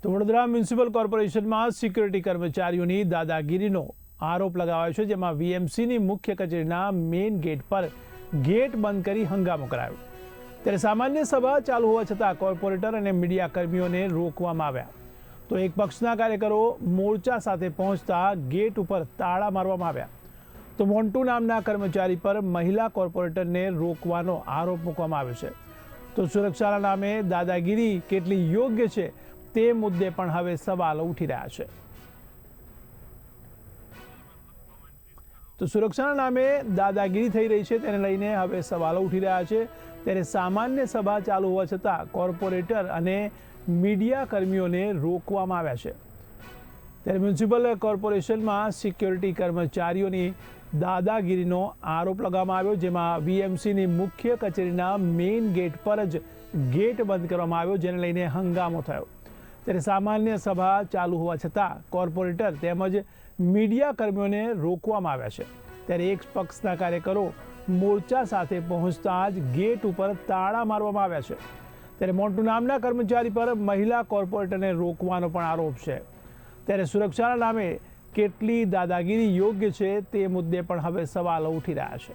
તો Vadodara municipal કોર્પોરેશનમાં security કર્મચારીઓની દાદાગીરીનો આરોપ લગાવાયો છે, જેમાં વીએમસીની મુખ્ય કચેરીના મેઇન ગેટ પર ગેટ બંધ કરી હંગામો કરાયો। ત્યારે સામાન્ય સભા ચાલુ હોવા છતાં કોર્પોરેટર અને મીડિયા કર્મીઓને રોકવામાં આવ્યા। તો એક પક્ષના કાર્યકરો મોરચા સાથે પહોંચતા ગેટ ઉપર તાળા મારવામાં આવ્યા। તો મોન્ટુ નામના કર્મચારી પર મહિલા કોર્પોરેટરને રોકવાનો આરોપ મૂકવામાં આવ્યો છે। તો સુરક્ષાના નામે દાદાગીરી કેટલી યોગ્ય છે તે મુદ્દે પણ હવે સવાલો ઉઠી રહ્યા છે। તો સુરક્ષાના નામે દાદાગીરી થઈ રહી છે તેને લઈને હવે સવાલો ઉઠી રહ્યા છે। ત્યારે સામાન્ય સભા ચાલુ હોવા છતાં કોર્પોરેટર અને મીડિયા કર્મીઓને રોકવામાં આવ્યા છે। ત્યારે મ્યુનિસિપલ કોર્પોરેશનમાં સિક્યોરિટી કર્મચારીઓની દાદાગીરીનો આરોપ લગાવવામાં આવ્યો, જેમાં વીએમસીની મુખ્ય કચેરીના મેઇન ગેટ પર જ ગેટ બંધ કરવામાં આવ્યો, જેને લઈને હંગામો થયો। ત્યારે સામાન્ય સભા ચાલુ હોવા છતાં કોર્પોરેટર તેમજ મીડિયા કર્મીઓને રોકવામાં આવ્યા છે। ત્યારે એક પક્ષના કાર્યકરો મોરચા સાથે પહોંચતા જ ગેટ ઉપર તાળા મારવામાં આવ્યા છે। ત્યારે મોન્ટુ નામના કર્મચારી પર મહિલા કોર્પોરેટરને રોકવાનો પણ આરોપ છે। ત્યારે સુરક્ષાના નામે કેટલી દાદાગીરી યોગ્ય છે તે મુદ્દે પણ હવે સવાલો ઉઠી રહ્યા છે।